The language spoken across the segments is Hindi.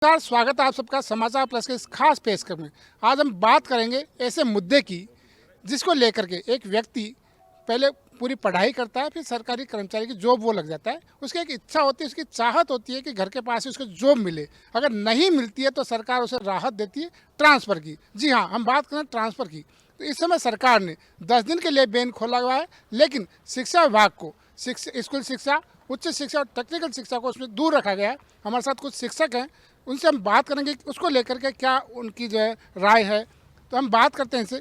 नमस्कार, स्वागत है आप सबका समाचार प्लस के इस खास पेशकश में। आज हम बात करेंगे ऐसे मुद्दे की जिसको लेकर के एक व्यक्ति पहले पूरी पढ़ाई करता है, फिर सरकारी कर्मचारी की जॉब वो लग जाता है। उसकी एक इच्छा होती है, उसकी चाहत होती है कि घर के पास ही उसको जॉब मिले। अगर नहीं मिलती है तो सरकार उसे राहत देती है ट्रांसफ़र की। जी हाँ, हम बात करें ट्रांसफ़र की। तो इस समय सरकार ने 10 दिन के लिए बैन खोला हुआ है, लेकिन शिक्षा विभाग को स्कूल शिक्षा, उच्च शिक्षा और टेक्निकल शिक्षा को उसमें दूर रखा गया है। हमारे साथ कुछ शिक्षक हैं, उनसे हम बात करेंगे कि उसको लेकर के क्या उनकी जो है राय है। तो हम बात करते हैं इनसे।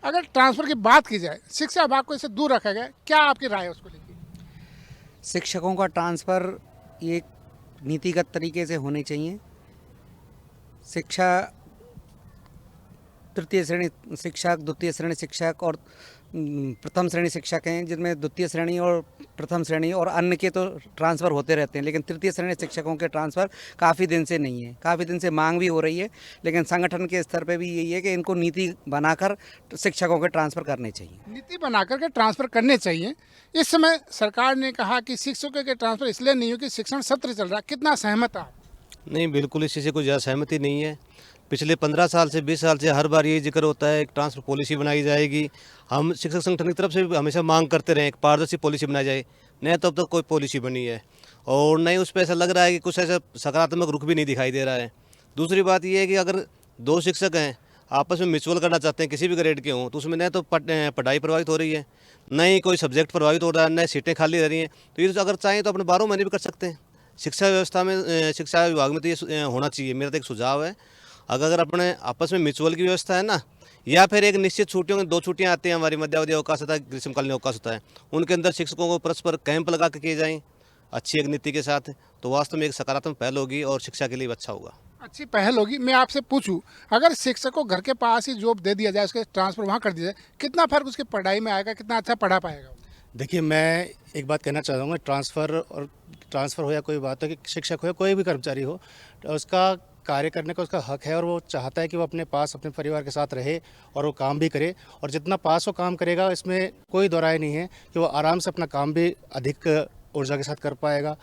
अगर ट्रांसफ़र की बात की जाए, शिक्षा विभाग को इसे दूर रखा गया है, क्या आपकी राय है उसको लेकर? शिक्षकों का ट्रांसफ़र ये नीतिगत तरीके से होने चाहिए। शिक्षा तृतीय श्रेणी शिक्षक, द्वितीय श्रेणी शिक्षक और प्रथम श्रेणी शिक्षक हैं, जिनमें द्वितीय श्रेणी और प्रथम श्रेणी और अन्य के तो ट्रांसफ़र होते रहते हैं, लेकिन तृतीय श्रेणी शिक्षकों के ट्रांसफ़र काफ़ी दिन से नहीं है। काफ़ी दिन से मांग भी हो रही है, लेकिन संगठन के स्तर पे भी यही है कि इनको नीति बनाकर शिक्षकों के ट्रांसफ़र करने चाहिए। नीति बनाकर के ट्रांसफ़र करने चाहिए। इस समय सरकार ने कहा कि शिक्षकों के ट्रांसफ़र इसलिए नहीं हो कि शिक्षण सत्र चल रहा है। कितना सहमत आप? नहीं, बिल्कुल इस चीज़ से कोई ज़्यादा सहमति नहीं है। पिछले 15 साल से 20 साल से हर बार यही जिक्र होता है, एक ट्रांसफ़र पॉलिसी बनाई जाएगी। हम शिक्षक संगठन की तरफ से भी हमेशा मांग करते रहे, एक पारदर्शी पॉलिसी बनाई जाए। नहीं तो अब तक कोई पॉलिसी बनी है और नहीं उस पर ऐसा लग रहा है कि कुछ ऐसा सकारात्मक रुख भी नहीं दिखाई दे रहा है। दूसरी बात ये है कि अगर 2 शिक्षक हैं, आपस में म्यूचुअल करना चाहते हैं, किसी भी ग्रेड के हों, तो उसमें न तो पढ़ाई प्रभावित हो रही है, न ही कोई सब्जेक्ट प्रभावित हो रहा है, न सीटें खाली रह रही हैं। तो ये अगर चाहें तो अपने 12 महीने भी कर सकते हैं। शिक्षा व्यवस्था में, शिक्षा विभाग में तो ये होना चाहिए। मेरा तो एक सुझाव है, अगर अपने आपस में म्यूचुअल की व्यवस्था है ना, या फिर एक निश्चित छुट्टियों में 2 छुट्टियां आती हैं, हमारी मध्यावधि अवकाश होता है, ग्रीष्मकालीन अवकाश होता है, उनके अंदर शिक्षकों को परस्पर कैंप लगा के किए जाएँ अच्छी एक नीति के साथ, तो वास्तव में एक सकारात्मक पहल होगी और शिक्षा के लिए भी अच्छा होगा। अच्छी पहल होगी। मैं आपसे पूछूं, अगर शिक्षक को घर के पास ही जॉब दे दिया जाए, उसके ट्रांसफ़र वहाँ कर दिया जाए, कितना फ़र्क उसकी पढ़ाई में आएगा, कितना अच्छा पढ़ा पाएगा वो? देखिए, मैं एक बात कहना चाहूँगा। ट्रांसफ़र हो या कोई बात हो, कि शिक्षक हो या कोई भी कर्मचारी हो, तो उसका कार्य करने का उसका हक है और वो चाहता है कि वो अपने पास अपने परिवार के साथ रहे और वो काम भी करे। और जितना पास वो काम करेगा, इसमें कोई दो राय नहीं है कि वो आराम से अपना काम भी अधिक ऊर्जा के साथ कर पाएगा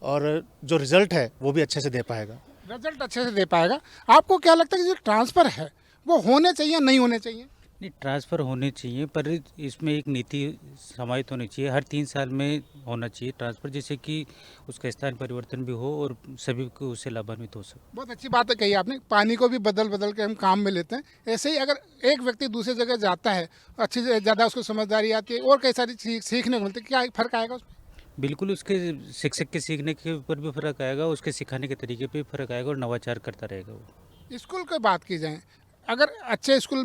और जो रिज़ल्ट है वो भी अच्छे से दे पाएगा। रिजल्ट अच्छे से दे पाएगा। आपको क्या लगता है कि जो ट्रांसफ़र है वो होने चाहिए, नहीं होने चाहिए? नहीं, ट्रांसफ़र होने चाहिए, पर इसमें एक नीति समाहित होनी चाहिए। हर 3 साल में होना चाहिए ट्रांसफ़र, जिससे कि उसका स्थान परिवर्तन भी हो और सभी को उससे लाभान्वित हो सके। बहुत अच्छी बात है कही आपने। पानी को भी बदल बदल के हम काम में लेते हैं। ऐसे ही अगर एक व्यक्ति दूसरी जगह जाता है, अच्छी से ज़्यादा उसको समझदारी आती है और कई सारी चीज़ सीखने को मिलती है, क्या फ़र्क आएगा उसमें? बिल्कुल, उसके शिक्षक के सीखने के ऊपर भी फ़र्क आएगा, उसके सिखाने के तरीके पे भी फ़र्क आएगा और नवाचार करता रहेगा वो। स्कूल की बात की जाए, अगर अच्छे स्कूल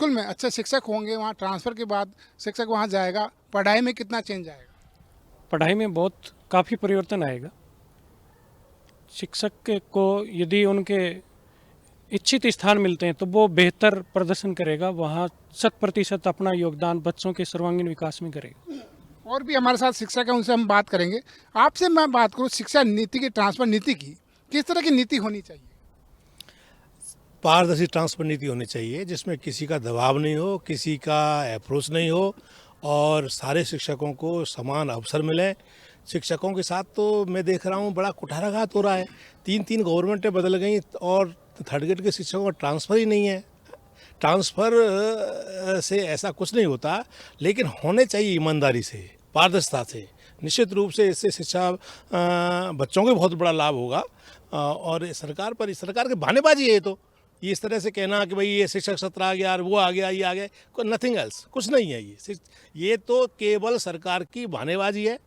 में अच्छे शिक्षक होंगे, वहाँ ट्रांसफ़र के बाद शिक्षक वहाँ जाएगा, पढ़ाई में कितना चेंज आएगा? पढ़ाई में बहुत काफ़ी परिवर्तन आएगा। शिक्षक को यदि उनके इच्छित स्थान मिलते हैं तो वो बेहतर प्रदर्शन करेगा, वहाँ 100% अपना योगदान बच्चों के सर्वांगीण विकास में करेगा। और भी हमारे साथ शिक्षक हैं, उनसे हम बात करेंगे। आपसे मैं बात करूँ शिक्षा नीति की, ट्रांसफ़र नीति की, किस तरह की नीति होनी चाहिए? पारदर्शी ट्रांसफर नीति होनी चाहिए, जिसमें किसी का दबाव नहीं हो, किसी का अप्रोच नहीं हो और सारे शिक्षकों को समान अवसर मिले। शिक्षकों के साथ तो मैं देख रहा हूँ बड़ा कुठाराघात हो रहा है। 3-3 गवर्नमेंटें बदल गई और थर्ड ग्रेड के शिक्षकों का ट्रांसफ़र ही नहीं है। ट्रांसफ़र से ऐसा कुछ नहीं होता, लेकिन होने चाहिए ईमानदारी से, पारदर्शिता से। निश्चित रूप से इससे शिक्षा बच्चों को बहुत बड़ा लाभ होगा और सरकार के बहानेबाजी है। तो ये इस तरह से कहना कि भाई ये शिक्षक सत्र आ गया और वो आ गया, ये आ गया, नथिंग एल्स, कुछ नहीं है। ये तो केवल सरकार की बहानेबाजी है।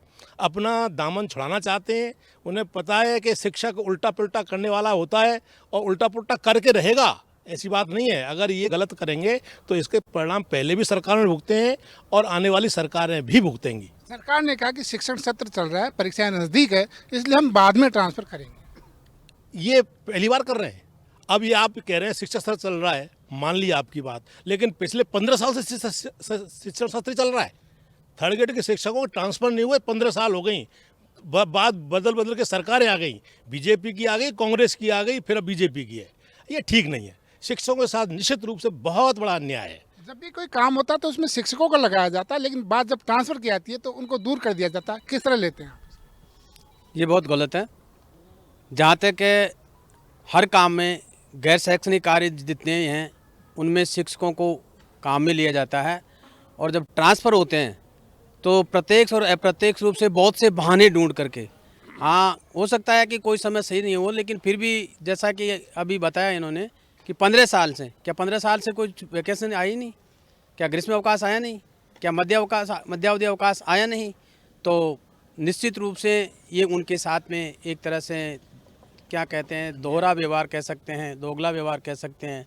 अपना दामन छुड़ाना चाहते हैं। उन्हें पता है कि शिक्षक उल्टा पुल्टा करने वाला होता है और उल्टा पुल्टा करके रहेगा, ऐसी बात नहीं है। अगर ये गलत करेंगे तो इसके परिणाम पहले भी सरकार ने भुगते हैं और आने वाली सरकारें भी भुगतेंगी। सरकार ने कहा कि शिक्षण सत्र चल रहा है, परीक्षाएं नज़दीक है, इसलिए हम बाद में ट्रांसफ़र करेंगे। ये पहली बार कर रहे हैं। अब ये आप कह रहे हैं शिक्षा सत्र चल रहा है, मान लिया आपकी बात, लेकिन पिछले 15 साल से शिक्षण सत्र चल रहा है। थर्ड ग्रेड के शिक्षकों को ट्रांसफ़र नहीं हुए 15 साल हो गई। बात बदल के सरकारें आ गई, बीजेपी की आ गई, कांग्रेस की आ गई, फिर अब बीजेपी की है। ये ठीक नहीं है। शिक्षकों के साथ निश्चित रूप से बहुत बड़ा अन्याय है। जब भी कोई काम होता है तो उसमें शिक्षकों को लगाया जाता है, लेकिन बात जब ट्रांसफ़र की आती है तो उनको दूर कर दिया जाता है। किस तरह लेते हैं आप? ये बहुत गलत है। जहाँ तक हर काम में गैर शैक्षणिक कार्य जितने हैं उनमें शिक्षकों को काम में लिया जाता है, और जब ट्रांसफ़र होते हैं तो प्रत्यक्ष और अप्रत्यक्ष रूप से बहुत से बहाने ढूंढ करके, हाँ हो सकता है कि कोई समय सही नहीं हो, लेकिन फिर भी जैसा कि अभी बताया इन्होंने कि 15 साल से, क्या 15 साल से कोई वैकेशन आई नहीं, क्या ग्रीष्म अवकाश आया नहीं, क्या मध्यावधि अवकाश आया नहीं, तो निश्चित रूप से ये उनके साथ में एक तरह से क्या कहते हैं, दोहरा व्यवहार कह सकते हैं, दोगला व्यवहार कह सकते हैं,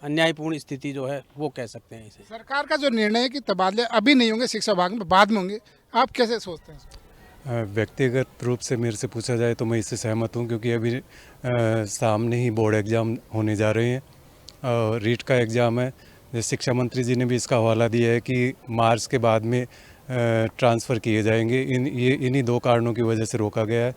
अन्यायपूर्ण स्थिति जो है वो कह सकते हैं इसे। सरकार का जो निर्णय है कि तबादले अभी नहीं होंगे शिक्षा विभाग में, बाद में होंगे, आप कैसे सोचते हैं? व्यक्तिगत रूप से मेरे से पूछा जाए तो मैं इससे सहमत हूँ, क्योंकि अभी सामने ही बोर्ड एग्ज़ाम होने जा रहे हैं और रीट का एग्ज़ाम है। जैसे शिक्षा मंत्री जी ने भी इसका हवाला दिया है कि मार्च के बाद में ट्रांसफ़र किए जाएंगे। इन्हीं दो कारणों की वजह से रोका गया है।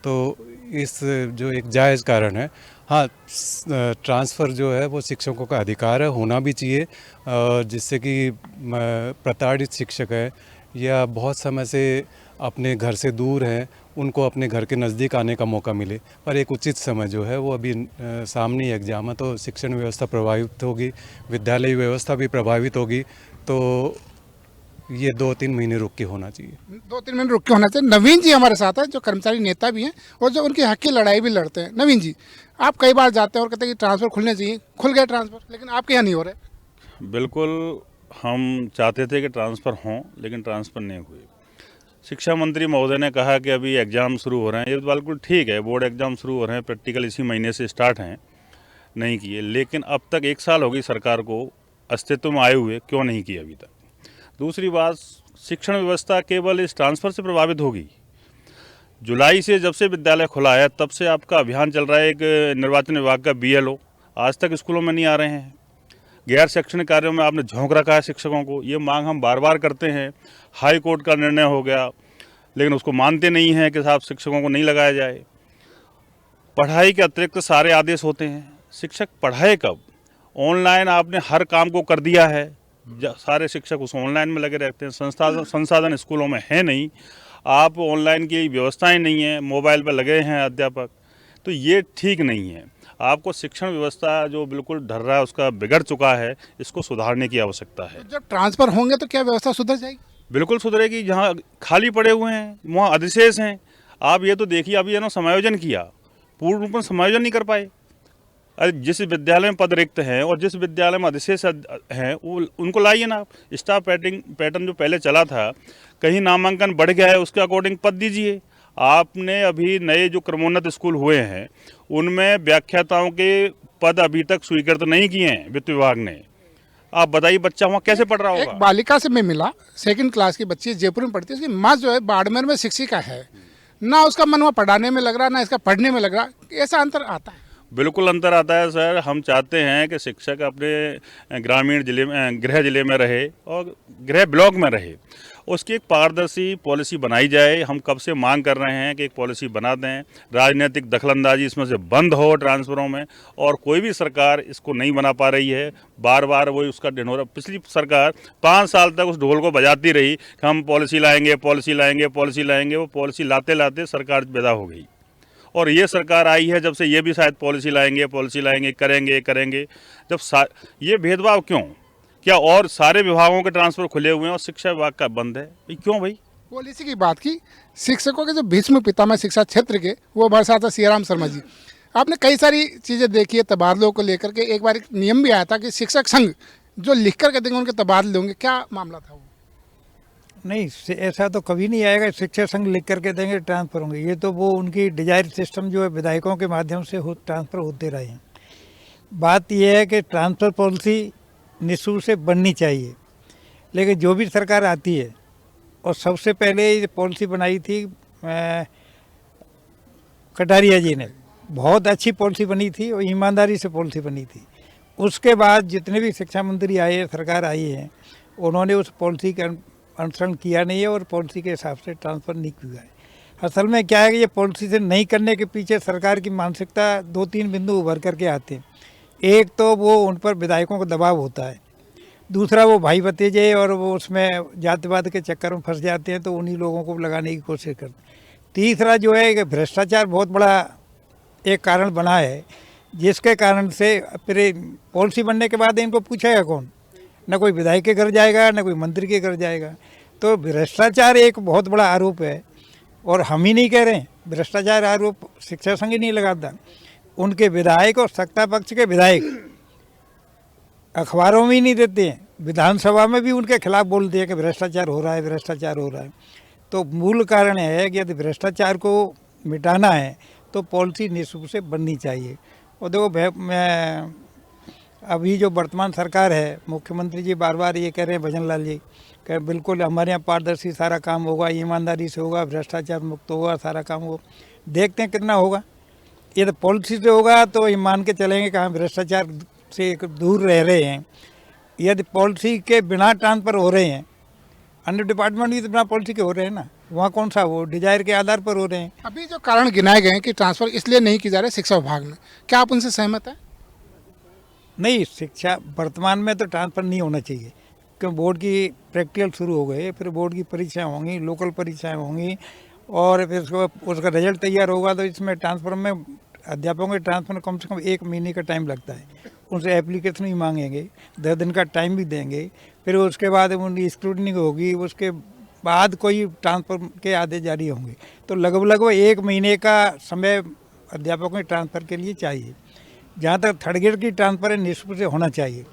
तो इस जो एक जायज़ कारण है, हाँ ट्रांसफ़र जो है वो शिक्षकों का अधिकार है, होना भी चाहिए, जिससे कि प्रताड़ित शिक्षक है या बहुत समय से अपने घर से दूर हैं, उनको अपने घर के नज़दीक आने का मौका मिले। पर एक उचित समय जो है वो अभी सामने ही एग्जाम है, तो शिक्षण व्यवस्था प्रभावित होगी, विद्यालय व्यवस्था भी प्रभावित होगी। तो ये 2-3 महीने रुक के होना चाहिए। 2-3 महीने रुक के होना चाहिए। नवीन जी हमारे साथ हैं, जो कर्मचारी नेता भी हैं और जो उनके हक की लड़ाई भी लड़ते हैं। नवीन जी, आप कई बार जाते हैं और कहते हैं कि ट्रांसफ़र खुलने चाहिए, खुल गए ट्रांसफ़र, लेकिन आपके यहाँ नहीं हो रहे। बिल्कुल, हम चाहते थे कि ट्रांसफ़र हों, लेकिन ट्रांसफ़र नहीं हुए। शिक्षा मंत्री महोदय ने कहा कि अभी एग्ज़ाम शुरू हो रहे हैं, ये बिल्कुल ठीक है, बोर्ड एग्ज़ाम शुरू हो रहे हैं, प्रैक्टिकल इसी महीने से स्टार्ट हैं, नहीं किए। लेकिन अब तक 1 साल हो गई सरकार को अस्तित्व में आए हुए, क्यों नहीं किए अभी तक? दूसरी बात, शिक्षण व्यवस्था केवल इस ट्रांसफ़र से प्रभावित होगी। जुलाई से जब से विद्यालय खुला है तब से आपका अभियान चल रहा है, एक निर्वाचन विभाग का BLO, आज तक स्कूलों में नहीं आ रहे हैं। गैर शैक्षणिक कार्यों में आपने झोंक रखा है शिक्षकों को, ये मांग हम बार बार करते हैं। हाई कोर्ट का निर्णय हो गया, लेकिन उसको मानते नहीं हैं कि साहब शिक्षकों को नहीं लगाया जाए। पढ़ाई के अतिरिक्त सारे आदेश होते हैं, शिक्षक पढ़ाए कब? ऑनलाइन आपने हर काम को कर दिया है, सारे शिक्षक उस ऑनलाइन में लगे रहते हैं। संसाधन स्कूलों में है नहीं, आप ऑनलाइन की व्यवस्थाएं नहीं है, मोबाइल पर लगे हैं अध्यापक, तो ये ठीक नहीं है। आपको शिक्षण व्यवस्था जो बिल्कुल ढर रहा है, उसका बिगड़ चुका है, इसको सुधारने की आवश्यकता है। जब ट्रांसफ़र होंगे तो क्या व्यवस्था सुधर जाएगी? बिल्कुल सुधरेगी। जहाँ खाली पड़े हुए हैं वहाँ अधिशेष हैं। आप ये तो देखिए, अभी इन्होंने समायोजन किया, पूर्ण रूप में समायोजन नहीं कर पाए। जिस विद्यालय में पद रिक्त हैं और जिस विद्यालय में अधिशेष हैं उनको लाइए ना आप। स्टाफ पैटर्न जो पहले चला था, कहीं नामांकन बढ़ गया है, उसके अकॉर्डिंग पद दीजिए। आपने अभी नए जो क्रमोन्नत स्कूल हुए हैं उनमें व्याख्याताओं के पद अभी तक स्वीकृत नहीं किए हैं वित्त विभाग ने। आप बताइए बच्चा वहाँ कैसे पढ़ रहा होगा? एक बालिका से मैं मिला, 2nd क्लास की बच्ची, जयपुर में पढ़ती है, उसकी माँ जो है बाड़मेर में शिक्षिका है, ना उसका मन वहाँ पढ़ाने में लग रहा, ना इसका पढ़ने में लग रहा। ऐसा अंतर आता है? बिल्कुल अंतर आता है सर। हम चाहते हैं कि शिक्षक अपने ग्रामीण जिले में, गृह जिले में रहे और गृह ब्लॉक में रहे, उसकी एक पारदर्शी पॉलिसी बनाई जाए। हम कब से मांग कर रहे हैं कि एक पॉलिसी बना दें, राजनीतिक दखलंदाजी इसमें से बंद हो ट्रांसफरों में, और कोई भी सरकार इसको नहीं बना पा रही है। बार बार वही उसका ढिंढोरा, पिछली सरकार 5 साल तक उस ढोल को बजाती रही कि हम पॉलिसी लाएंगे, पॉलिसी लाएंगे, पॉलिसी लाएंगे। वो पॉलिसी लाते लाते सरकार विदा हो गई, और ये सरकार आई है जब से ये भी शायद पॉलिसी लाएंगे, पॉलिसी लाएंगे, करेंगे। जब ये भेदभाव क्यों? क्या और सारे विभागों के ट्रांसफर खुले हुए हैं और शिक्षा विभाग का बंद है? क्यों भाई? पॉलिसी की बात की, शिक्षकों के जो भीष्म पितामह शिक्षा क्षेत्र के, वो हमारे साथ सियाराम शर्मा जी। आपने कई सारी चीज़ें देखी है तबादलों को लेकर के। एक बार एक नियम भी आया था कि शिक्षक संघ जो लिख कर के देंगे उनके तबादले होंगे, क्या मामला था वो? नहीं, ऐसा तो कभी नहीं आएगा शिक्षक संघ लिख करके देंगे ट्रांसफ़र होंगे। ये तो वो उनकी डिजायर सिस्टम जो है विधायकों के माध्यम से ट्रांसफ़र होते रहे हैं। बात यह है कि ट्रांसफ़र पॉलिसी निःशुल्क से बननी चाहिए, लेकिन जो भी सरकार आती है, और सबसे पहले ये पॉलिसी बनाई थी कटारिया जी ने, बहुत अच्छी पॉलिसी बनी थी और ईमानदारी से पॉलिसी बनी थी। उसके बाद जितने भी शिक्षा मंत्री आए, सरकार आई है, उन्होंने उस पॉलिसी का अनुसरण किया नहीं है और पॉलिसी के हिसाब से ट्रांसफ़र नहीं किया है। असल में क्या है कि ये पॉलिसी से नहीं करने के पीछे सरकार की मानसिकता 2-3 बिंदु उभर करके आते हैं। एक तो वो उन पर विधायकों का दबाव होता है, दूसरा वो भाई भतीजे और वो उसमें जातिवाद के चक्कर में फंस जाते हैं, तो उन्हीं लोगों को लगाने की कोशिश करते हैं। तीसरा जो है कि भ्रष्टाचार बहुत बड़ा एक कारण बना है जिसके कारण से फिर पॉलिसी बनने के बाद इनको पूछेगा कौन? न कोई विधायक के घर जाएगा, न कोई मंत्री के घर जाएगा। तो भ्रष्टाचार एक बहुत बड़ा आरोप है, और हम ही नहीं कह रहे हैं, भ्रष्टाचार आरोप शिक्षा संघ ही नहीं लगाता। उनके विधायक और सत्ता पक्ष के विधायक अखबारों में ही नहीं देते हैं, विधानसभा में भी उनके खिलाफ बोलते हैं कि भ्रष्टाचार हो रहा है, भ्रष्टाचार हो रहा है। तो मूल कारण है कि यदि भ्रष्टाचार को मिटाना है तो पॉलिसी निश्चित रूप से बननी चाहिए। और देखो, मैं अभी जो वर्तमान सरकार है, मुख्यमंत्री जी बार बार ये कह रहे हैं, भजन लाल जी, कि बिल्कुल हमारे यहाँ पारदर्शी सारा काम होगा, ईमानदारी से होगा, भ्रष्टाचार मुक्त होगा, सारा काम होगा। देखते हैं कितना होगा। ये तो पॉलिसी से होगा तो ये मान के चलेंगे कि हाँ भ्रष्टाचार से दूर रह रहे हैं। यदि पॉलिसी के बिना ट्रांसफर हो रहे हैं, अन्य डिपार्टमेंट भी तो बिना पॉलिसी के हो रहे हैं ना, वहाँ कौन सा वो डिजायर के आधार पर हो रहे हैं। अभी जो कारण गिनाए गए हैं कि ट्रांसफर इसलिए नहीं की जा रही शिक्षा विभाग में, क्या आप उनसे सहमत हैं? नहीं, शिक्षा वर्तमान में तो ट्रांसफर नहीं होना चाहिए, क्योंकि बोर्ड की प्रैक्टिकल शुरू हो गए, फिर बोर्ड की परीक्षाएं होंगी, लोकल परीक्षाएं होंगी, और फिर उसका रिजल्ट तैयार होगा। तो इसमें ट्रांसफर में अध्यापकों के ट्रांसफर में कम से कम 1 महीने का टाइम लगता है। उनसे एप्लीकेशन भी मांगेंगे, 10 दिन का टाइम भी देंगे, फिर उसके बाद उनकी स्क्रूटनी होगी, उसके बाद कोई ट्रांसफर के आदेश जारी होंगे। तो लगभग 1 महीने का समय अध्यापकों के ट्रांसफ़र के लिए चाहिए। जहाँ तक थर्ड ग्रेड की ट्रांसफ़र है, निश्चित से होना चाहिए।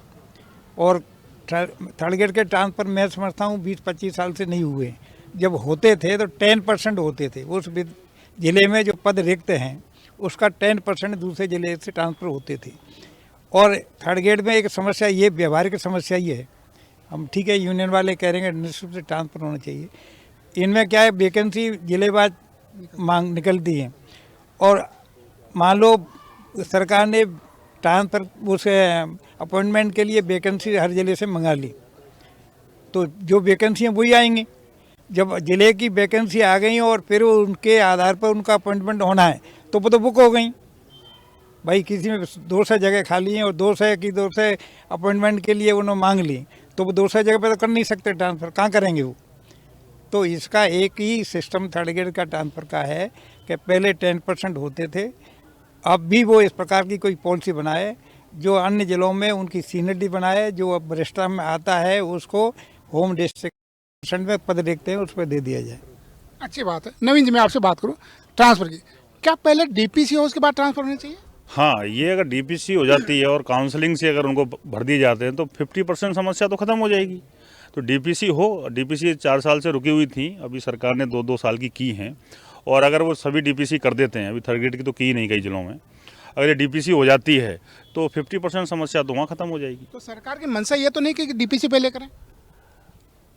और थर्ड ग्रेड के ट्रांसफ़र मैं समझता हूँ 20-25 साल से नहीं हुए। जब होते थे तो 10% होते थे। उस ज़िले में जो पद रिक्त हैं उसका 10% दूसरे ज़िले से ट्रांसफ़र होते थे। और थर्ड ग्रेड में एक समस्या ये, व्यवहारिक समस्या ये है, हम ठीक है यूनियन वाले कह रहे हैं निश्चित से ट्रांसफ़र होना चाहिए। इनमें क्या है, वैकेंसी ज़िलेवार मांग निकलती है, और मान लो सरकार ने ट्रांसफ़र उस अपॉइंटमेंट के लिए वैकेंसी हर ज़िले से मंगा ली, तो जो वैकेंसी हैं वही आएंगी। जब ज़िले की वैकेंसी आ गई और फिर उनके आधार पर उनका अपॉइंटमेंट होना है तो वो तो बुक हो गई। भाई किसी में 200 जगह खाली हैं और 200 अपॉइंटमेंट के लिए उन्होंने मांग ली, तो वो 200 जगह पर तो कर नहीं सकते ट्रांसफ़र, कहाँ करेंगे वो। तो इसका एक ही सिस्टम थर्ड ग्रेड का ट्रांसफ़र का है कि पहले 10% होते थे, अब भी वो इस प्रकार की कोई पॉलिसी बनाए जो अन्य ज़िलों में उनकी सीनियरिटी बनाए, जो अब वरिष्ठता में आता है उसको होम डिस्ट्रिक्ट में पद देखते हैं उस पर दे दिया जाए। अच्छी बात है। नवीन जी, मैं आपसे बात करूँ ट्रांसफ़र की, क्या पहले डीपीसी हो उसके बाद ट्रांसफ़र होना चाहिए? हाँ, ये अगर डीपीसी हो जाती है और काउंसलिंग से अगर उनको भर दिए जाते हैं तो 50% समस्या तो ख़त्म हो जाएगी। तो डीपीसी हो, डीपीसी 4 साल से रुकी हुई थी, अभी सरकार ने 2-2 साल की हैं। और अगर वो सभी डीपीसी कर देते हैं, अभी थर्ड ग्रेड की तो की नहीं कई जिलों में, अगर ये डीपीसी हो जाती है तो 50% समस्या तो वहाँ ख़त्म हो जाएगी। तो सरकार की मंशा ये तो नहीं कि डीपीसी पहले करें?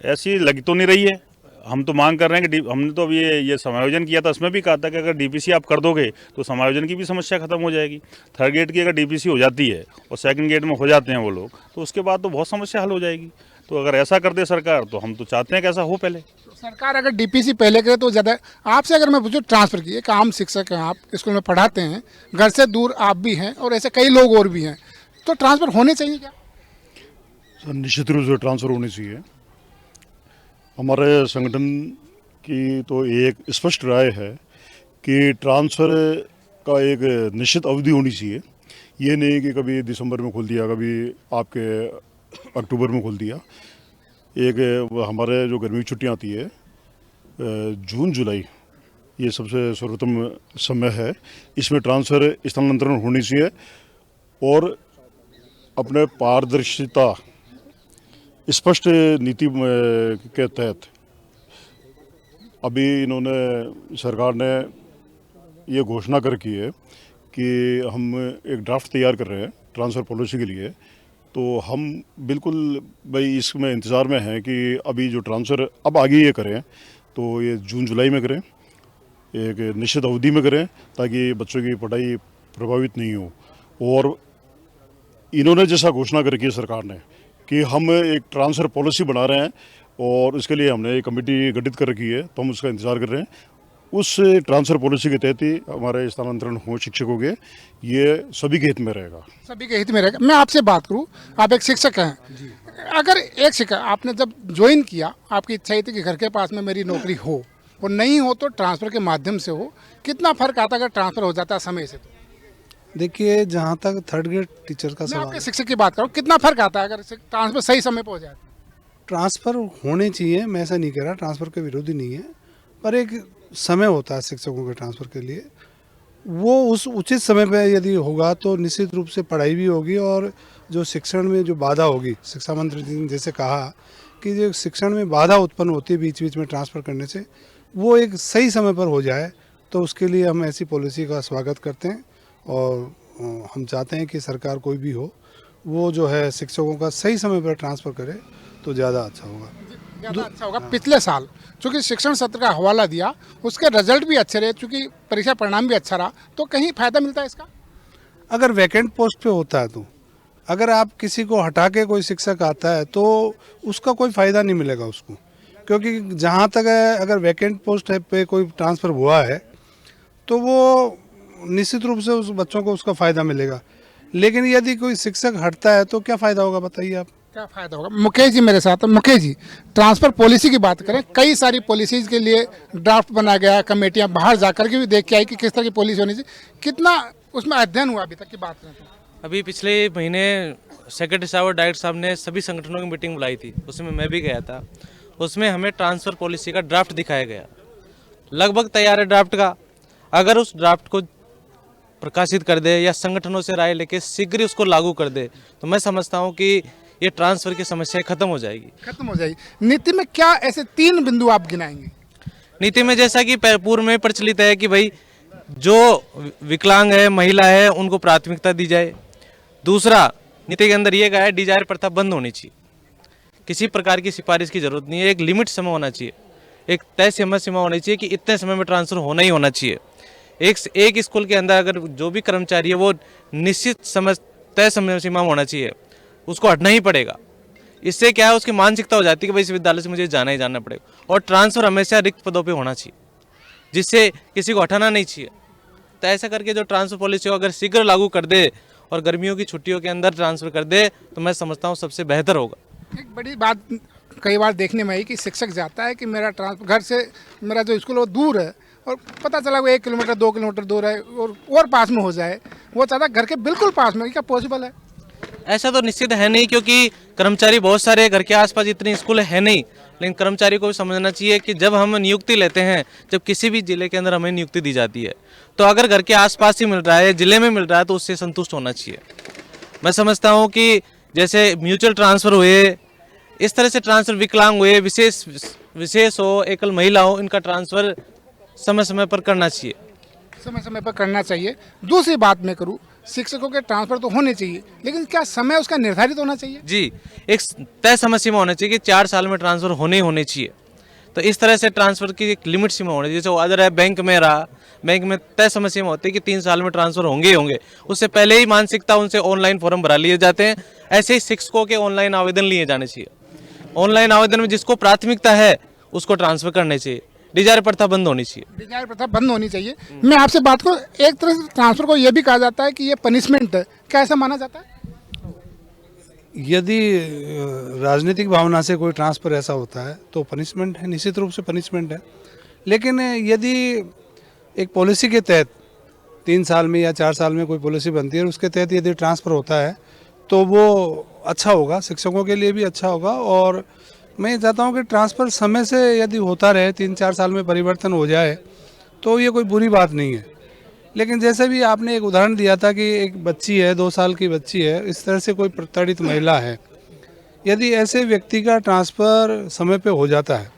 ऐसी लगी तो नहीं रही है। हम तो मांग कर रहे हैं कि हमने तो अभी ये समायोजन किया था, उसमें भी कहा था कि अगर डीपीसी आप कर दोगे तो समायोजन की भी समस्या खत्म हो जाएगी। थर्ड ग्रेड की अगर डीपीसी हो जाती है और सेकंड ग्रेड में हो जाते हैं वो लोग, तो उसके बाद तो बहुत समस्या हल हो जाएगी। तो अगर ऐसा कर दे सरकार तो हम तो चाहते हैं कि ऐसा हो पहले। तो सरकार अगर डीपीसी पहले करे तो ज़्यादा। आपसे अगर मैं पूछूँ ट्रांसफ़र की, एक आम शिक्षक हैं आप, स्कूल में पढ़ाते हैं, घर से दूर आप भी हैं और ऐसे कई लोग और भी हैं, तो ट्रांसफ़र होने चाहिए क्या? सर, निश्चित रूप से ट्रांसफ़र होनी चाहिए। हमारे संगठन की तो एक स्पष्ट राय है कि ट्रांसफ़र का एक निश्चित अवधि होनी चाहिए। ये नहीं कि कभी दिसंबर में खोल दिया, कभी आपके अक्टूबर में खोल दिया। एक हमारे जो गर्मी की छुट्टियाँ आती है, जून जुलाई, ये सबसे सर्वोत्तम समय है। इसमें ट्रांसफ़र स्थानांतरण होनी चाहिए और अपने पारदर्शिता स्पष्ट नीति के तहत अभी इन्होंने, सरकार ने ये घोषणा कर की है कि हम एक ड्राफ्ट तैयार कर रहे हैं ट्रांसफ़र पॉलिसी के लिए। तो हम बिल्कुल भाई इसमें इंतज़ार में हैं कि अभी जो ट्रांसफ़र अब आगे ये करें तो ये जून जुलाई में करें, एक निश्चित अवधि में करें, ताकि बच्चों की पढ़ाई प्रभावित नहीं हो। और इन्होंने जैसा घोषणा कर की है सरकार ने कि हम एक ट्रांसफ़र पॉलिसी बना रहे हैं और इसके लिए हमने एक कमेटी गठित कर रखी है, तो हम उसका इंतज़ार कर रहे हैं। उस ट्रांसफ़र पॉलिसी के तहत ही हमारे स्थानांतरण हो शिक्षकों के, ये सभी के हित में रहेगा। सभी के हित में रहेगा। मैं आपसे बात करूं, आप एक शिक्षक हैं, अगर एक शिक्षक आपने जब ज्वाइन किया, आपकी इच्छा थी कि घर के पास में मेरी नौकरी हो और नहीं हो तो ट्रांसफ़र के माध्यम से हो, कितना फ़र्क आता अगर ट्रांसफ़र हो जाता समय से? तो देखिए, जहाँ तक थर्ड ग्रेड टीचर का मैं सवाल आपके है, शिक्षक की बात करूँ, कितना फर्क आता है अगर ट्रांसफर सही समय पर हो जाए? ट्रांसफ़र होने चाहिए, मैं ऐसा नहीं कह रहा, ट्रांसफ़र के विरोधी नहीं है, पर एक समय होता है शिक्षकों के ट्रांसफ़र के लिए, वो उस उचित समय पे यदि होगा तो निश्चित रूप से पढ़ाई भी होगी और जो शिक्षण में जो बाधा होगी, शिक्षा मंत्री जी ने जैसे कहा कि जो शिक्षण में बाधा उत्पन्न होती है बीच बीच में ट्रांसफ़र करने से, वो एक सही समय पर हो जाए, तो उसके लिए हम ऐसी पॉलिसी का स्वागत करते हैं और हम चाहते हैं कि सरकार कोई भी हो, वो जो है शिक्षकों का सही समय पर ट्रांसफ़र करे तो ज़्यादा अच्छा होगा। ज़्यादा अच्छा होगा। पिछले साल चूँकि शिक्षण सत्र का हवाला दिया, उसके रिजल्ट भी अच्छे रहे, चूँकि परीक्षा परिणाम भी अच्छा रहा, तो कहीं फ़ायदा मिलता है इसका? अगर वैकेंट पोस्ट पे होता है तो अगर आप किसी को हटा के कोई शिक्षक आता है तो उसका कोई फ़ायदा नहीं मिलेगा उसको, क्योंकि जहाँ तक है अगर वैकेंट पोस्ट है पे कोई ट्रांसफ़र हुआ है तो वो निश्चित रूप से उस बच्चों को उसका फ़ायदा मिलेगा, लेकिन यदि कोई शिक्षक हटता है तो क्या फ़ायदा होगा बताइए आप? क्या फ़ायदा होगा? मुकेश जी मेरे साथ हैं। मुकेश जी, ट्रांसफ़र पॉलिसी की बात करें, कई सारी पॉलिसीज़ के लिए ड्राफ्ट बनाया गया, कमेटियाँ बाहर जा कर के भी देख के आई कि किस तरह की पॉलिसी होनी चाहिए, कितना उसमें अध्ययन हुआ अभी तक की बात करें तो? अभी पिछले महीने सेक्रेटरी साहब और डायरेक्टर साहब ने सभी संगठनों की मीटिंग बुलाई थी, उसमें मैं भी गया था। उसमें हमें ट्रांसफ़र पॉलिसी का ड्राफ्ट दिखाया गया, लगभग तैयार है ड्राफ्ट का। अगर उस ड्राफ्ट को प्रकाशित कर दे या संगठनों से राय लेके शीघ्र उसको लागू कर दे तो मैं समझता हूँ कि ये ट्रांसफ़र की समस्या खत्म हो जाएगी। खत्म हो जाएगी। नीति में क्या ऐसे 3 बिंदु आप गिनाएंगे? नीति में जैसा कि पूर्व में प्रचलित है कि भाई जो विकलांग है, महिला है, उनको प्राथमिकता दी जाए। दूसरा, नीति के अंदर ये कहा है डिजायर प्रथा बंद होनी चाहिए, किसी प्रकार की सिफारिश की जरूरत नहीं है, एक लिमिट समय होना चाहिए, एक तय समय सीमा होनी चाहिए कि इतने समय में ट्रांसफ़र होना ही होना चाहिए। एक स्कूल के अंदर अगर जो भी कर्मचारी है वो निश्चित समय तय समय सीमा में होना चाहिए, उसको हटना ही पड़ेगा। इससे क्या है, उसकी मानसिकता हो जाती है कि भाई इस विद्यालय से मुझे जाना ही जाना पड़ेगा। और ट्रांसफ़र हमेशा रिक्त पदों पे होना चाहिए, जिससे किसी को हटाना नहीं चाहिए। तो ऐसा करके जो ट्रांसफ़र पॉलिसी को अगर शीघ्र लागू कर दे और गर्मियों की छुट्टियों के अंदर ट्रांसफ़र कर दे तो मैं समझता हूँ सबसे बेहतर होगा। एक बड़ी बात कई बार देखने में आई कि शिक्षक जाता है कि मेरा ट्रांसफर घर से मेरा जो स्कूल वो दूर है और पता चला वो 1 किलोमीटर 2 किलोमीटर दूर है और पास में हो जाए, वो चाहता है घर के बिल्कुल पास में। क्या पॉसिबल है? ऐसा तो निश्चित है नहीं, क्योंकि कर्मचारी बहुत सारे घर के आसपास इतने स्कूल है नहीं। लेकिन कर्मचारी को भी समझना चाहिए कि जब हम नियुक्ति लेते हैं, जब किसी भी जिले के अंदर हमें नियुक्ति दी जाती है, तो अगर घर के आसपास ही मिल रहा है, जिले में मिल रहा है, तो उससे संतुष्ट होना चाहिए। मैं समझता हूँ कि जैसे म्यूचुअल ट्रांसफ़र हुए, इस तरह से ट्रांसफ़र विकलांग हुए, विशेष हो, एकल महिला हो, इनका ट्रांसफ़र समय समय पर करना चाहिए। समय समय पर करना चाहिए। दूसरी बात मैं करूँ, शिक्षकों के ट्रांसफर तो होने चाहिए, लेकिन क्या समय उसका निर्धारित होना चाहिए? जी, एक तय समय सीमा होना चाहिए कि 4 साल में ट्रांसफ़र होने चाहिए। तो इस तरह से ट्रांसफ़र की एक लिमिट सीमा होनी चाहिए। जैसे अदर है बैंक में रहा, बैंक में तय समय सीमा होती है कि 3 साल में ट्रांसफ़र होंगे ही होंगे। उससे पहले ही मानसिकता उनसे ऑनलाइन फॉर्म भरा लिए जाते हैं। ऐसे ही शिक्षकों के ऑनलाइन आवेदन लिए जाने चाहिए। ऑनलाइन आवेदन में जिसको प्राथमिकता है उसको ट्रांसफ़र करने चाहिए। डिजायर प्रथा बंद होनी चाहिए। डिजायर प्रथा बंद होनी चाहिए। मैं आपसे बात करूँ, एक तरह से ट्रांसफर को यह भी कहा जाता है कि ये पनिशमेंट है, क्या ऐसा माना जाता है? यदि राजनीतिक भावना से कोई ट्रांसफ़र ऐसा होता है तो पनिशमेंट है, निश्चित रूप से पनिशमेंट है। लेकिन यदि एक पॉलिसी के तहत 3 साल में या 4 साल में कोई पॉलिसी बनती है और उसके तहत यदि ट्रांसफ़र होता है तो वो अच्छा होगा, शिक्षकों के लिए भी अच्छा होगा। और मैं ये चाहता हूँ कि ट्रांसफ़र समय से यदि होता रहे, 3-4 साल में परिवर्तन हो जाए तो ये कोई बुरी बात नहीं है। लेकिन जैसे भी आपने एक उदाहरण दिया था कि एक बच्ची है, 2 साल की बच्ची है, इस तरह से कोई प्रताड़ित महिला है, यदि ऐसे व्यक्ति का ट्रांसफ़र समय पे हो जाता है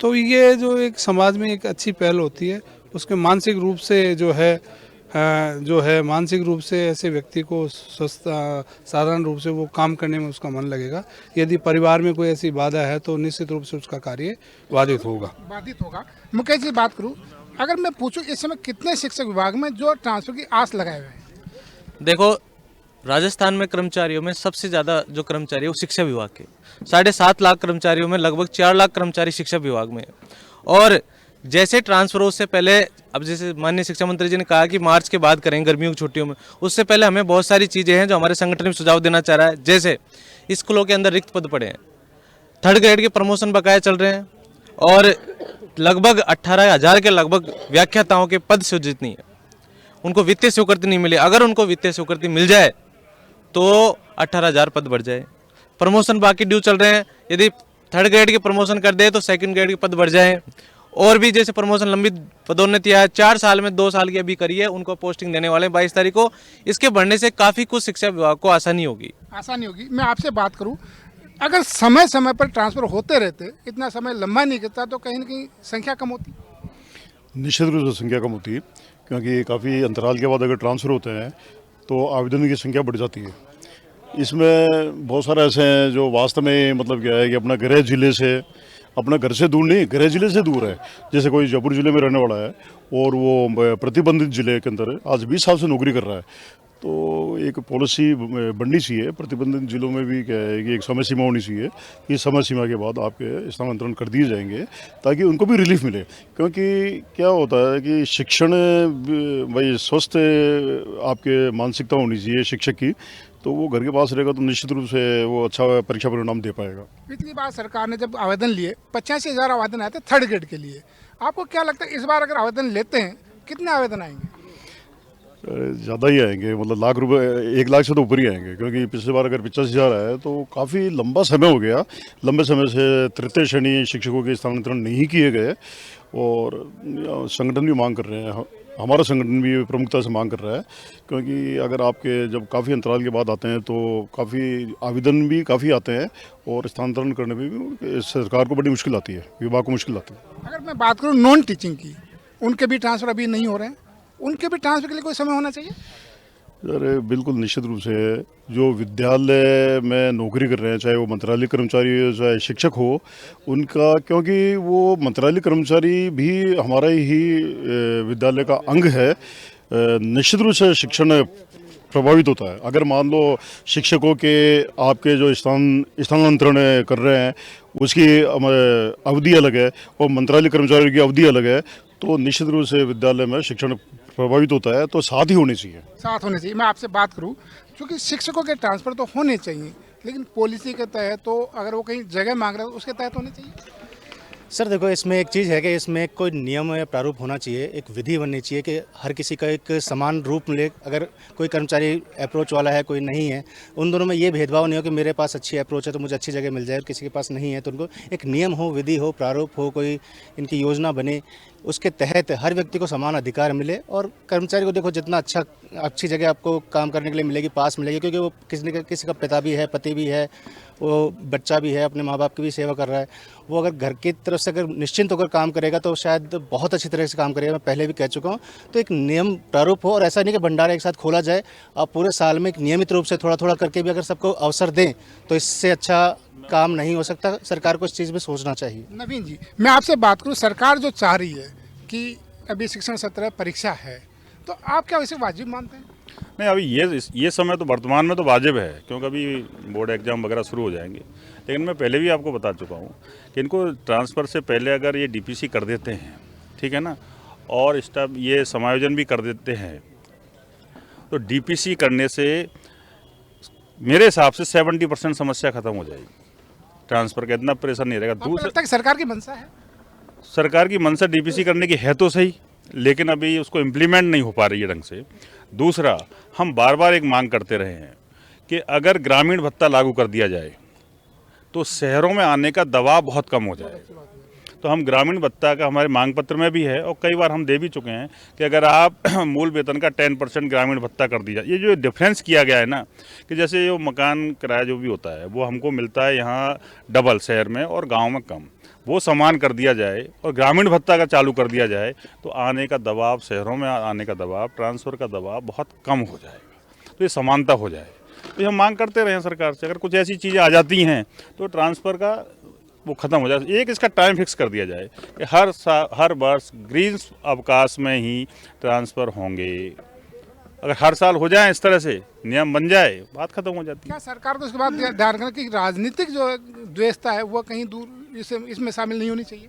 तो ये जो एक समाज में एक अच्छी पहल होती है, उसके मानसिक रूप से जो है मानसिक रूप से ऐसे व्यक्ति को स्वस्थ साधारण रूप से वो काम करने में उसका मन लगेगा। यदि परिवार में कोई ऐसी बाधा है तो निश्चित रूप से उसका कार्य बाधित होगा। मुकेश जी बात करूँ, अगर मैं पूछूं इस समय कितने शिक्षक विभाग में जो ट्रांसफर की आस लगाए हुए हैं? देखो, राजस्थान में कर्मचारियों में सबसे ज़्यादा जो कर्मचारी है वो शिक्षा विभाग के 7.5 लाख कर्मचारियों में लगभग 4 लाख कर्मचारी शिक्षा विभाग में है। और जैसे ट्रांसफर उससे पहले, अब जैसे माननीय शिक्षा मंत्री जी ने कहा कि मार्च के बाद करेंगे गर्मियों की छुट्टियों में, उससे पहले हमें बहुत सारी चीज़ें हैं जो हमारे संगठन में सुझाव देना चाह रहा है। जैसे स्कूलों के अंदर रिक्त पद पड़े हैं, 3rd ग्रेड के प्रमोशन बकाये चल रहे हैं और लगभग 18,000 के लगभग व्याख्याताओं के पद सृजित नहीं है। उनको वित्तीय स्वीकृति नहीं मिली। अगर उनको वित्तीय स्वीकृति मिल जाए तो 18,000 पद बढ़ जाए। प्रमोशन बाकी ड्यू चल रहे हैं, यदि थर्ड ग्रेड की प्रमोशन कर दे तो सेकंड ग्रेड के पद बढ़ जाए। और भी जैसे प्रमोशन लंबी पदोन्नति है 4 साल में 2 साल की अभी करी है, उनको पोस्टिंग देने वाले 22 तारीख को। इसके बढ़ने से काफ़ी कुछ शिक्षा विभाग को आसानी होगी। मैं आपसे बात करूं, अगर समय समय पर ट्रांसफ़र होते रहते, इतना समय लंबा नहीं करता तो कहीं ना कहीं संख्या कम होती। निश्चित रूप से संख्या कम होती है, क्योंकि काफ़ी अंतराल के बाद अगर ट्रांसफ़र होते हैं तो आवेदन की संख्या बढ़ जाती है। इसमें बहुत सारे ऐसे हैं जो वास्तव में मतलब क्या है कि अपना गृह जिले से, अपना घर से दूर नहीं, गृह जिले से दूर है। जैसे कोई जयपुर जिले में रहने वाला है और वो प्रतिबंधित जिले के अंदर आज 20 साल से नौकरी कर रहा है, तो एक पॉलिसी बननी चाहिए प्रतिबंधित जिलों में भी, क्या है कि एक समय सीमा होनी चाहिए कि समय सीमा के बाद आपके स्थानांतरण कर दिए जाएंगे ताकि उनको भी रिलीफ मिले। क्योंकि क्या होता है कि शिक्षण भाई स्वस्थ आपके मानसिकता होनी चाहिए शिक्षक की, तो वो घर के पास रहेगा तो निश्चित रूप से वो अच्छा परीक्षा परिणाम दे पाएगा। पिछली बार सरकार ने जब आवेदन लिए 85,000 आवेदन आए थे थर्ड ग्रेड के लिए। आपको क्या लगता है इस बार अगर आवेदन लेते हैं कितने आवेदन आएंगे? ज़्यादा ही आएंगे, मतलब लाख रुपए, 1 लाख से तो ऊपर ही आएंगे, क्योंकि पिछली बार अगर 85,000 आए तो काफ़ी लंबा समय हो गया। लंबे समय से तृतीय श्रेणी शिक्षकों के स्थानांतरण नहीं किए गए और संगठन भी मांग कर रहे हैं, हमारा संगठन भी प्रमुखता से मांग कर रहा है। क्योंकि अगर आपके जब काफ़ी अंतराल के बाद आते हैं तो काफ़ी आवेदन भी काफ़ी आते हैं और स्थानांतरण करने में भी सरकार को बड़ी मुश्किल आती है, विभाग को मुश्किल आती है। अगर मैं बात करूँ नॉन टीचिंग की, उनके भी ट्रांसफ़र अभी नहीं हो रहे हैं, उनके भी ट्रांसफ़र के लिए कोई समय होना चाहिए? अरे बिल्कुल निश्चित रूप से जो विद्यालय में नौकरी कर रहे हैं, चाहे वो मंत्रालय कर्मचारी हो चाहे शिक्षक हो, उनका, क्योंकि वो मंत्रालय कर्मचारी भी हमारा ही विद्यालय का अंग है, निश्चित रूप से शिक्षण प्रभावित होता है। अगर मान लो शिक्षकों के आपके जो स्थानांतरण कर रहे हैं उसकी अवधि अलग है और मंत्रालय कर्मचारियों की अवधि अलग है, तो निश्चित रूप से विद्यालय में शिक्षण प्रभावित होता है, तो साथ ही होने चाहिए। साथ होने चाहिए। मैं आपसे बात करूं, क्योंकि शिक्षकों के ट्रांसफ़र तो होने चाहिए, लेकिन पॉलिसी के तहत तो अगर वो कहीं जगह मांग रहे हैं उसके तहत होने चाहिए। सर देखो, इसमें एक चीज़ है कि इसमें कोई नियम या प्रारूप होना चाहिए, एक विधि बननी चाहिए कि हर किसी का एक समान रूप मिले। अगर कोई कर्मचारी अप्रोच वाला है, कोई नहीं है, उन दोनों में ये भेदभाव नहीं हो कि मेरे पास अच्छी अप्रोच है तो मुझे अच्छी जगह मिल जाए और किसी के पास नहीं है तो उनको एक नियम हो, विधि हो, प्रारूप हो, कोई इनकी योजना बने, उसके तहत हर व्यक्ति को समान अधिकार मिले। और कर्मचारी को देखो जितना अच्छी जगह आपको काम करने के लिए मिलेगी, पास मिलेगी, क्योंकि वो किसी का पिता भी है, पति भी है, वो बच्चा भी है, अपने माँ बाप की भी सेवा कर रहा है। वो अगर घर की तरफ से अगर निश्चिंत होकर काम करेगा तो शायद बहुत अच्छी तरह से काम करेगा। मैं पहले भी कह चुका हूँ। तो एक नियम प्रारूप हो और ऐसा नहीं कि भंडारा एक साथ खोला जाए। आप पूरे साल में एक नियमित रूप से थोड़ा थोड़ा करके भी अगर सबको अवसर दें तो इससे अच्छा काम नहीं हो सकता। सरकार को इस चीज़ में सोचना चाहिए। नवीन जी, मैं आपसे बात करूं, सरकार जो चाह रही है कि अभी शिक्षण सत्र परीक्षा है, तो आप क्या वैसे वाजिब मानते हैं? नहीं, अभी ये समय तो वर्तमान में तो वाजिब है, क्योंकि अभी बोर्ड एग्जाम वगैरह शुरू हो जाएंगे। लेकिन मैं पहले भी आपको बता चुका हूँ कि इनको ट्रांसफ़र से पहले अगर ये डीपीसी कर देते हैं, ठीक है ना, और स्टाफ ये समायोजन भी कर देते हैं, तो डीपीसी करने से मेरे हिसाब से 70% समस्या खत्म हो जाएगी। ट्रांसफ़र का इतना प्रेशर नहीं रहेगा। दूसरा सरकार की मंशा है, सरकार की मंशा डीपीसी करने की है तो सही, लेकिन अभी उसको इम्प्लीमेंट नहीं हो पा रही है ढंग से। दूसरा, हम बार बार एक मांग करते रहे हैं कि अगर ग्रामीण भत्ता लागू कर दिया जाए तो शहरों में आने का दबाव बहुत कम हो जाए। तो हम ग्रामीण भत्ता का हमारे मांग पत्र में भी है और कई बार हम दे भी चुके हैं कि अगर आप मूल वेतन का 10% ग्रामीण भत्ता कर दिया। ये जो डिफरेंस किया गया है ना, कि जैसे जो मकान किराया जो भी होता है वो हमको मिलता है यहाँ डबल शहर में और गाँव में कम, वो समान कर दिया जाए और ग्रामीण भत्ता का चालू कर दिया जाए तो आने का दबाव, शहरों में आने का दबाव, ट्रांसफ़र का दबाव बहुत कम हो जाएगा। तो ये समानता हो जाए। तो हम मांग करते रहे हैं सरकार से, अगर कुछ ऐसी चीज़ें आ जाती हैं तो ट्रांसफ़र का वो ख़त्म हो जाए। एक इसका टाइम फिक्स कर दिया जाए कि हर वर्ष ग्रीष्म अवकाश में ही ट्रांसफ़र होंगे। अगर हर साल हो जाए, इस तरह से नियम बन जाए, बात खत्म हो जाती है। क्या सरकार को इसके बाद ध्यान रखना कि राजनीतिक जो द्वेषता है वो कहीं दूर इसमें शामिल नहीं होनी चाहिए?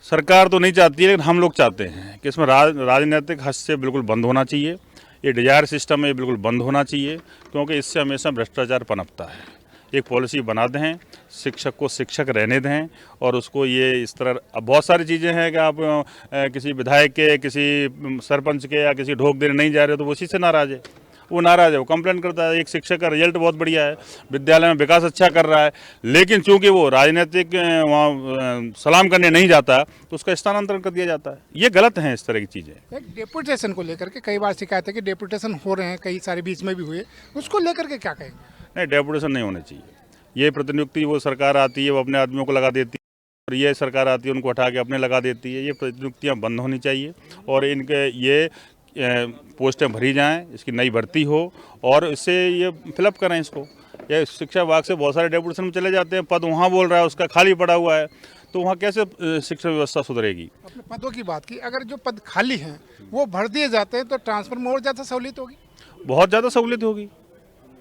सरकार तो नहीं चाहती है, लेकिन हम लोग चाहते हैं कि इसमें राजनीतिक हस्तक्षेप बिल्कुल बंद होना चाहिए। ये डिजायर सिस्टम है, बिल्कुल बंद होना चाहिए, क्योंकि इससे हमेशा भ्रष्टाचार पनपता है। एक पॉलिसी बना दें, शिक्षक को शिक्षक रहने दें और उसको ये इस तरह। अब बहुत सारी चीज़ें हैं कि आप किसी विधायक के, किसी सरपंच के या किसी ढोक देने नहीं जा रहे तो वो उसी से नाराज़ है, वो नाराज़ है, वो कंप्लेन करता है। एक शिक्षक का रिजल्ट बहुत बढ़िया है, विद्यालय में विकास अच्छा कर रहा है, लेकिन चूंकि वो राजनीतिक वहाँ सलाम करने नहीं जाता तो उसका स्थानांतरण कर दिया जाता है। ये गलत है इस तरह की चीज़ें। एक डेपुटेशन को लेकर के कई बार शिकायत है कि डेपुटेशन हो रहे हैं, कई सारे बीच में भी हुए, उसको लेकर के क्या कहेंगे? नहीं, डेपुटेशन नहीं होने चाहिए। ये प्रतिनियुक्ति वो सरकार आती है, वो अपने आदमियों को लगा देती है, और ये सरकार आती है उनको हटा के अपने लगा देती है। ये प्रतिनियुक्तियाँ बंद होनी चाहिए और इनके ये पोस्टें भरी जाएं, इसकी नई भर्ती हो और इससे ये फिलअप करें इसको। ये शिक्षा विभाग से बहुत सारे डेपुटेशन में चले जाते हैं, पद वहाँ बोल रहा है उसका खाली पड़ा हुआ है, तो वहाँ कैसे शिक्षा व्यवस्था सुधरेगी? अपने पदों की बात की, अगर जो पद खाली हैं वो भर दिए जाते हैं तो ट्रांसफर में और ज़्यादा सहूलियत होगी। बहुत ज़्यादा सहूलियत होगी,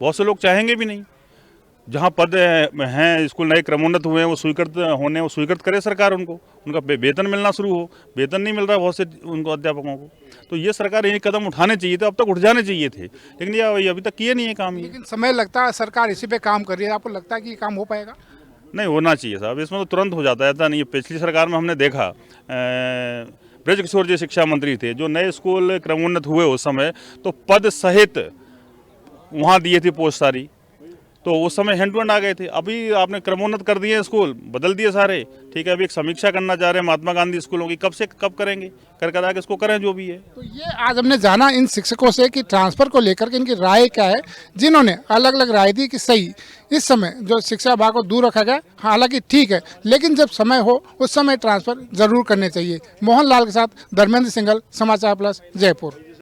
बहुत से लोग चाहेंगे भी नहीं। जहाँ पद हैं, स्कूल नए क्रमोन्नत हुए हैं, वो स्वीकृत करे सरकार, उनको उनका वेतन मिलना शुरू हो। वेतन नहीं मिल रहा बहुत से उनको अध्यापकों को, तो ये सरकार ये कदम उठाने चाहिए थे, अब तक उठ जाने चाहिए थे, लेकिन ये अभी तक किए नहीं है काम। लेकिन समय लगता है, सरकार इसी पे काम कर रही है, आपको लगता है कि ये काम हो पाएगा? नहीं, होना चाहिए साहब, इसमें तो तुरंत हो जाता है, ऐसा नहीं है। पिछली सरकार में हमने देखा, ब्रजकिशोर जी शिक्षा मंत्री थे, जो नए स्कूल क्रमोन्नत हुए उस समय तो पद सहित वहाँ दिए थे पोस्ट सारी, तो उस समय हैंड टू हैंड आ गए थे। अभी आपने क्रमोन्नत कर दिए स्कूल, बदल दिए सारे, ठीक है। अभी एक समीक्षा करना चाह रहे हैं महात्मा गांधी स्कूलों की, कब से कब करेंगे, कर करा के इसको करें जो भी है। तो ये आज हमने जाना इन शिक्षकों से कि ट्रांसफर को लेकर के इनकी राय क्या है, जिन्होंने अलग अलग राय दी कि सही इस समय जो शिक्षा विभाग को दूर रखा गया, हालांकि ठीक है, लेकिन जब समय हो उस समय ट्रांसफर जरूर करने चाहिए। मोहन लाल के साथ धर्मेंद्र सिंघल, समाचार प्लस, जयपुर।